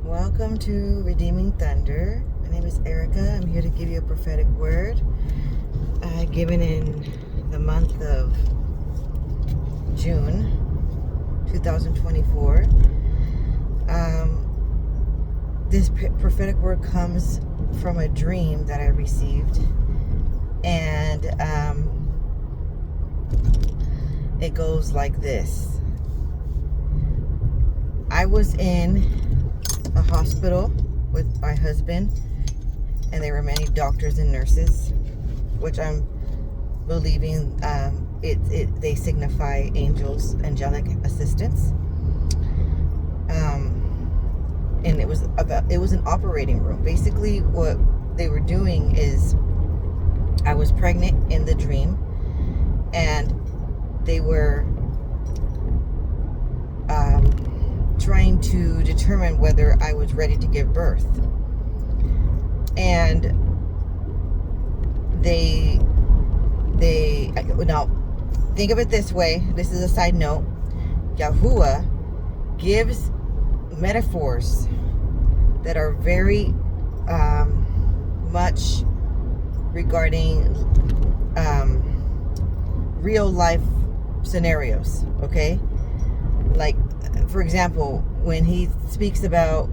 Welcome to Redeeming Thunder. My name is Erica. I'm here to give you a prophetic word given in the month of June 2024. This prophetic word comes from a dream that I received, and it goes like this. I was in a hospital with my husband, and there were many doctors and nurses, which I'm believing they signify angels, angelic assistants. And it was an operating room. Basically, what they were doing is, I was pregnant in the dream, and they were trying to determine whether I was ready to give birth. And they now think of it this way. This is a side note. Yahuwah gives metaphors that are very much regarding real life scenarios, okay? Like, for example, when he speaks about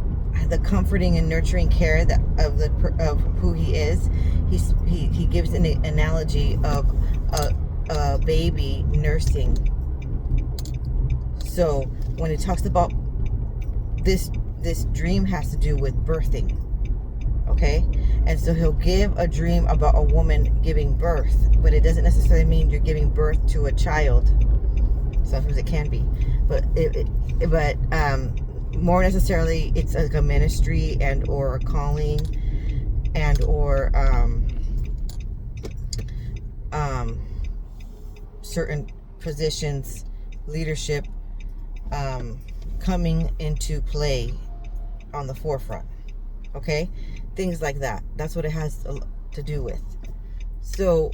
the comforting and nurturing care of who he is, he gives an analogy of a baby nursing. So when it talks about this dream has to do with birthing, okay? And so he'll give a dream about a woman giving birth, but it doesn't necessarily mean you're giving birth to a child. Sometimes it can be, but more necessarily, it's like a ministry and or a calling and or certain positions, leadership coming into play on the forefront, okay? Things like that. That's what it has to do with. So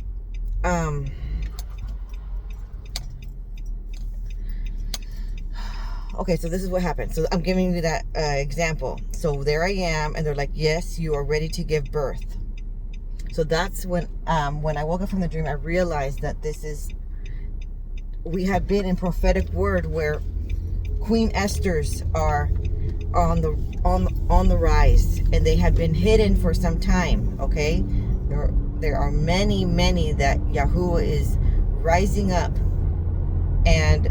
okay, so this is what happened. So I'm giving you that example. So there I am, and they're like, yes, you are ready to give birth. So that's when I woke up from the dream, I realized that we have been in prophetic word where Queen Esther's are on the rise, and they have been hidden for some time, okay? There are many that Yahuwah is rising up, and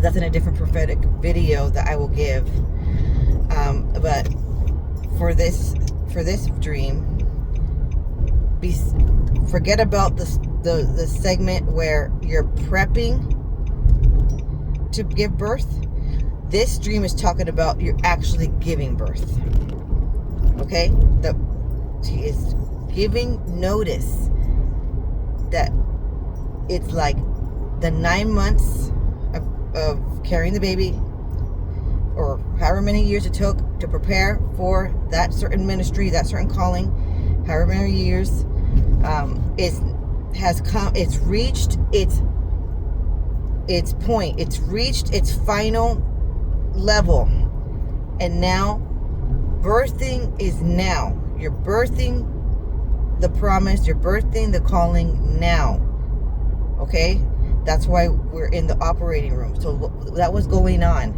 that's in a different prophetic video that I will give. But for this dream, forget about the segment where you're prepping to give birth. This dream is talking about you're actually giving birth. Okay? She is giving notice that it's like the 9 months of carrying the baby, or however many years it took to prepare for that certain ministry, that certain calling, however many years, it's reached its point, it's reached its final level, and now birthing is now. You're birthing the promise, you're birthing the calling now, okay? That's why we're in the operating room. So that was going on.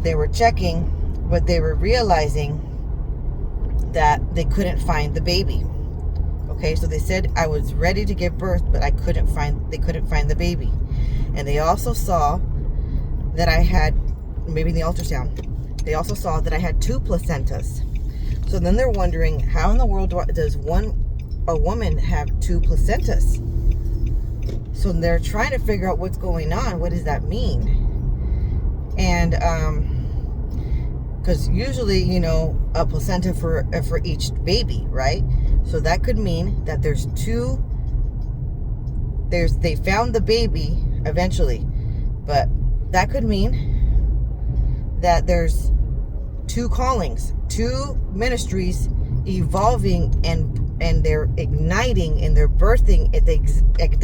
They were checking, but they were realizing that they couldn't find the baby. Okay, so they said I was ready to give birth, but they couldn't find the baby. And they also saw that I had, maybe in the ultrasound, they also saw that I had 2 placentas. So then they're wondering, how in the world does a woman have 2 placentas? So they're trying to figure out what's going on. What does that mean? And because usually, a placenta for each baby, right? So that could mean that there's 2. They found the baby eventually, but that could mean that there's 2 callings, 2 ministries evolving, and they're igniting and they're birthing at the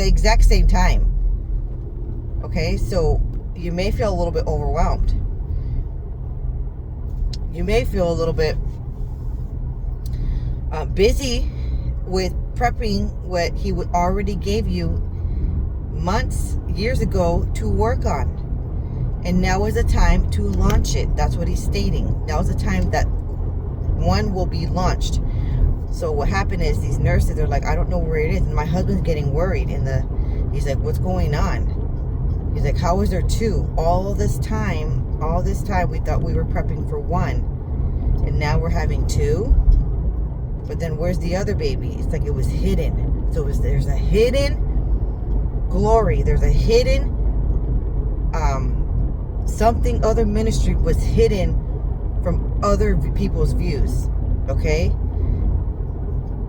exact same time. Okay, so you may feel a little bit overwhelmed. you may feel a little bit busy with prepping what he already gave you months, years ago to work on. And now is the time to launch it. That's what he's stating. Now is the time that one will be launched. So what happened is these nurses are like, I don't know where it is. And my husband's getting worried. He's like, what's going on? He's like, how is there two? All this time we thought we were prepping for one. And now we're having two. But then where's the other baby? It's like it was hidden. So there's a hidden glory. There's a hidden something, other ministry was hidden from other people's views. Okay?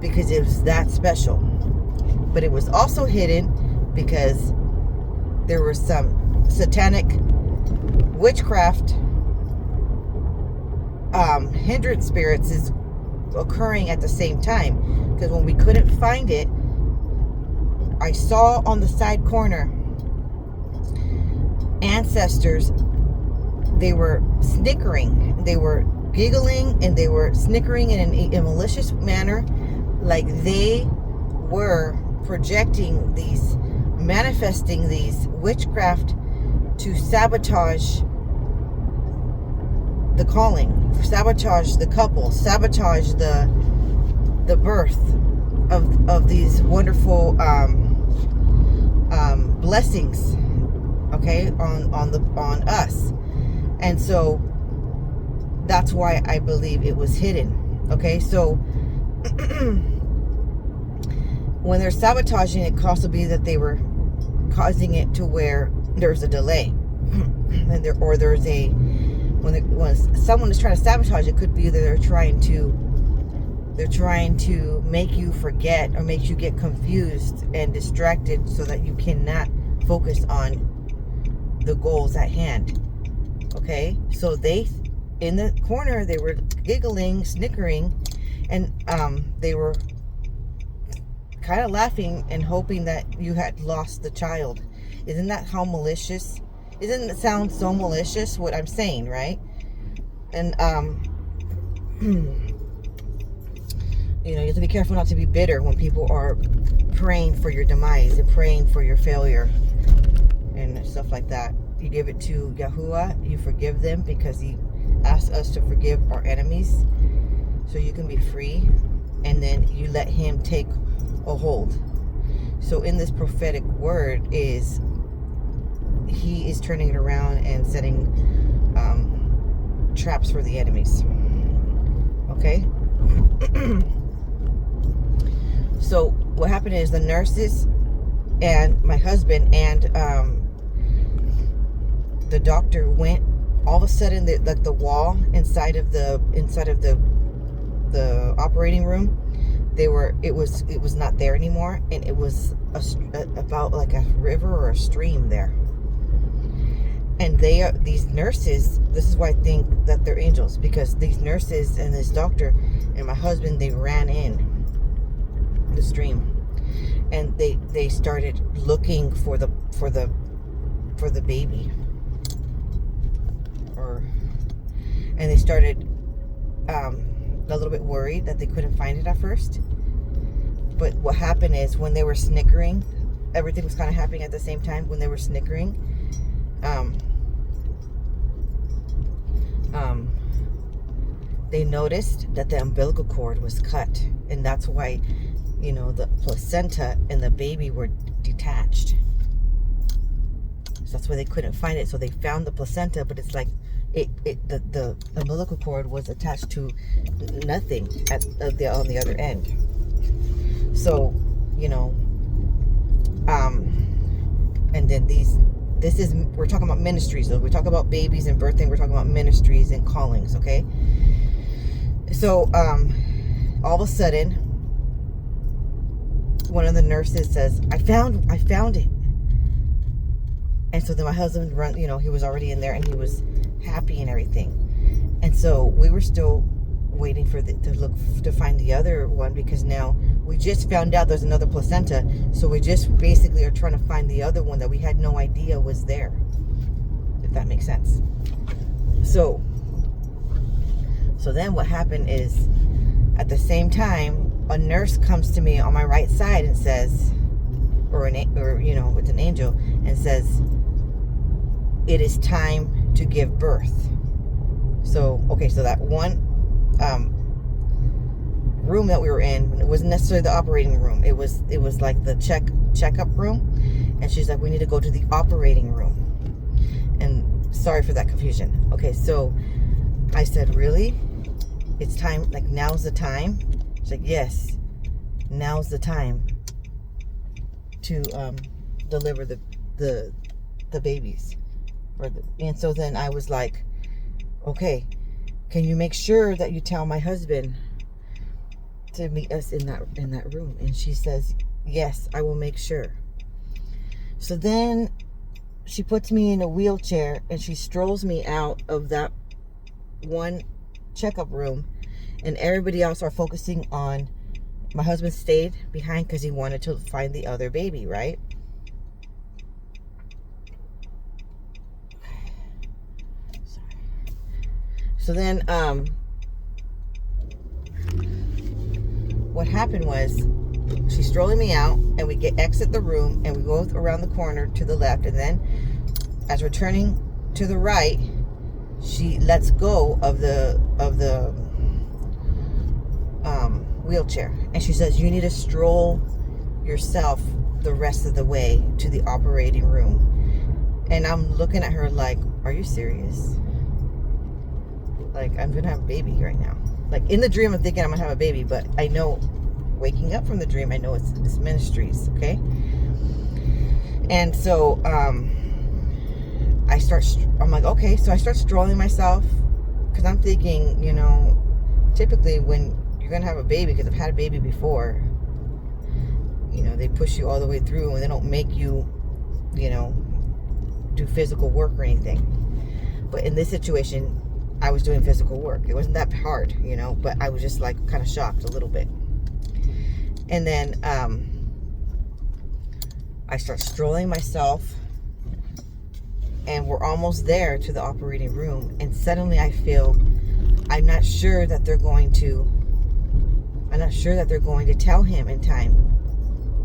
Because it was that special. But it was also hidden because there were some satanic witchcraft hindrance spirits is occurring at the same time. Because when we couldn't find it, I saw on the side corner ancestors. They were snickering, they were giggling, and they were snickering in a malicious manner, like they were projecting these, manifesting these witchcraft to sabotage the calling, sabotage the couple, sabotage the birth of these wonderful blessings, okay, on us. And so that's why I believe it was hidden. Okay, so when they're sabotaging, it could also be that they were causing it to where there's a delay, and there's a when someone is trying to sabotage, it could be that they're trying to make you forget or make you get confused and distracted so that you cannot focus on the goals at hand. Okay, so they, in the corner, they were giggling, snickering, and they were kind of laughing and hoping that you had lost the child. Isn't that how malicious? Isn't it sound so malicious what I'm saying, right? And you have to be careful not to be bitter when people are praying for your demise and praying for your failure and stuff like that. You give it to Yahuwah, you forgive them because he asked us to forgive our enemies so you can be free, and then you let him take a hold. So in this prophetic word is he is turning it around and setting traps for the enemies. Okay? So what happened is the nurses and my husband and the doctor went, all of a sudden the wall inside of the operating room, it was not there anymore, and it was about like a river or a stream there. And these nurses, this is why I think that they're angels, because these nurses and this doctor and my husband, they ran in the stream, and they started looking for the baby, and they started a little bit worried that they couldn't find it at first. But what happened is when they were snickering, everything was kind of happening at the same time. When they were snickering, they noticed that the umbilical cord was cut, and that's why the placenta and the baby were detached. So that's why they couldn't find it. So they found the placenta, but it's like the umbilical cord was attached to nothing on the other end. So and then we're talking about ministries, though. We talk about babies and birthing. We're talking about ministries and callings. Okay. So all of a sudden, one of the nurses says, I found it. And so then my husband he was already in there, and he was happy and everything. And so we were still waiting to find the other one, because now we just found out there's another placenta. So we just basically are trying to find the other one that we had no idea was there, if that makes sense. So So then what happened is, at the same time, a nurse comes to me on my right side and says, or with an angel, and says, it is time to give birth. So, okay, so that one room that we were in, it wasn't necessarily the operating room. It was like the checkup room. And she's like, we need to go to the operating room. And sorry for that confusion. Okay, so I said, really? It's time, like now's the time? She's like, yes, now's the time to deliver the babies. And so then I was like, okay, can you make sure that you tell my husband to meet us in that room? And she says, yes, I will make sure. So then she puts me in a wheelchair and she strolls me out of that one checkup room, and everybody else are focusing on, my husband stayed behind because he wanted to find the other baby, right? Sorry. So then what happened was, she's strolling me out, and we exit the room, and we go around the corner to the left, and then as we're turning to the right, she lets go of the wheelchair, and she says, you need to stroll yourself the rest of the way to the operating room. And I'm looking at her like, are you serious? Like, I'm gonna have a baby right now. Like, in the dream I'm thinking I'm gonna have a baby, but I know, waking up from the dream, I know it's Ministries, okay? And so I'm like, okay. So I start strolling myself, because I'm thinking, typically when you're gonna have a baby, because I've had a baby before, they push you all the way through, and they don't make you, do physical work or anything. But in this situation, I was doing physical work. It wasn't that hard, but I was just like kind of shocked a little bit. And then I start strolling myself, and we're almost there to the operating room, and suddenly I feel, I'm not sure that they're going to tell him in time.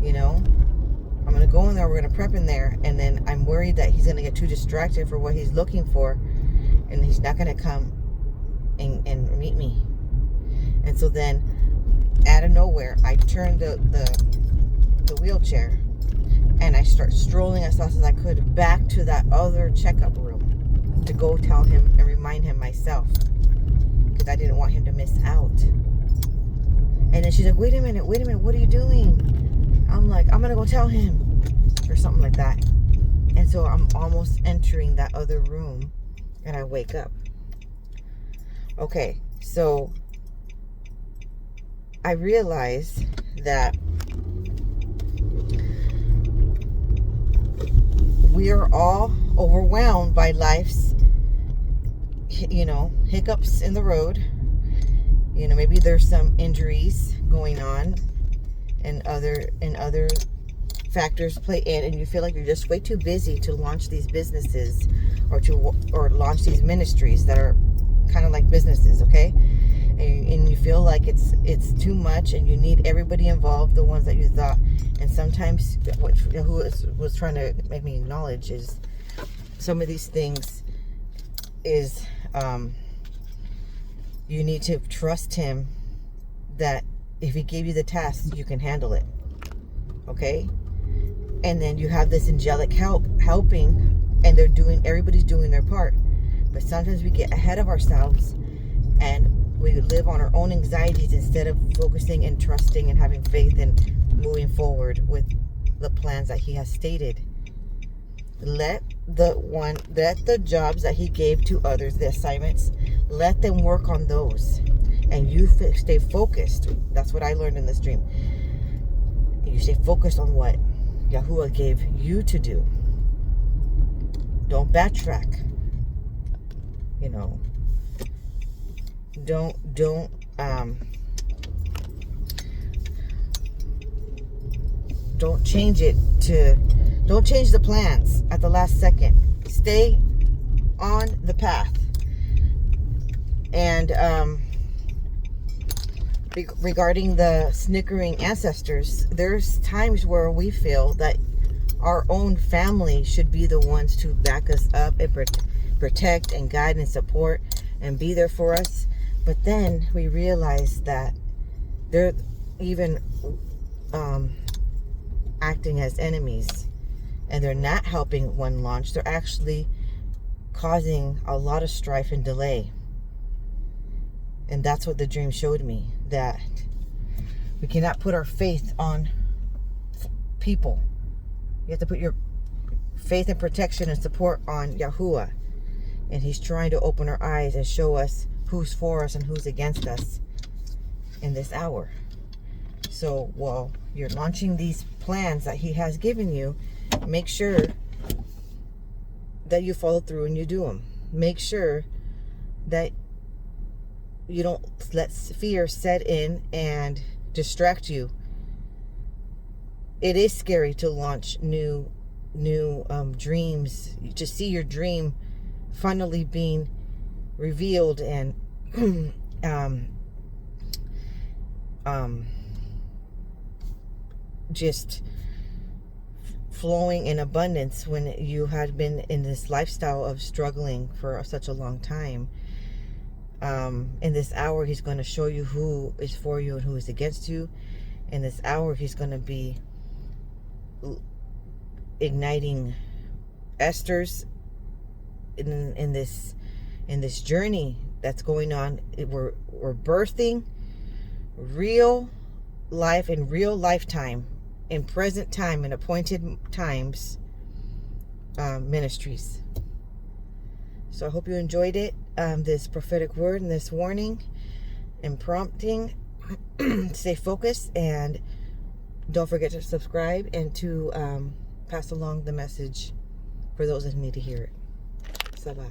I'm going to go in there, we're going to prep in there, and then I'm worried that he's going to get too distracted for what he's looking for, and he's not going to come and meet me. And so then, out of nowhere, I turn the wheelchair, and I start strolling as fast as I could back to that other checkup room to go tell him and remind him myself, because I didn't want him to miss out. And then she's like, wait a minute, what are you doing? I'm like, I'm gonna go tell him, or something like that. And so I'm almost entering that other room, and I wake up. Okay, so I realized that we are all overwhelmed by life's, hiccups in the road. Maybe there's some injuries going on, and other factors play in, and you feel like you're just way too busy to launch these businesses or launch these ministries that are kind of like businesses, okay? And you feel like it's too much, and you need everybody involved, the ones that you thought. And sometimes who was trying to make me acknowledge is some of these things is you need to trust him that if he gave you the task, you can handle it, okay? And then you have this angelic helping, and everybody's doing their part. But sometimes we get ahead of ourselves, and we live on our own anxieties instead of focusing and trusting and having faith and moving forward with the plans that he has stated. Let the jobs that he gave to others, the assignments, let them work on those, and you stay focused. That's what I learned in this dream. You stay focused on what Yahuwah gave you to do. Don't backtrack. Don't change don't change the plans at the last second. Stay on the path. And regarding the snickering ancestors, there's times where we feel that our own family should be the ones to back us up and protect and guide and support and be there for us. But then we realize that they're even acting as enemies, and they're not helping one launch. They're actually causing a lot of strife and delay. And that's what the dream showed me, that we cannot put our faith on people. You have to put your faith and protection and support on Yahuwah. And he's trying to open our eyes and show us who's for us and who's against us in this hour. So while you're launching these plans that he has given you, make sure that you follow through and you do them. Make sure that you don't let fear set in and distract you. It is scary to launch new dreams, to see your dream finally being revealed and just flowing in abundance when you had been in this lifestyle of struggling for such a long time. In this hour, he's going to show you who is for you and who is against you. In this hour, he's going to be igniting Esther's in this journey that's going on. We're birthing real life in real lifetime, in present time, in appointed times, ministries. So I hope you enjoyed it, this prophetic word and this warning and prompting. Stay focused, and don't forget to subscribe and to pass along the message for those that need to hear it. Sabah.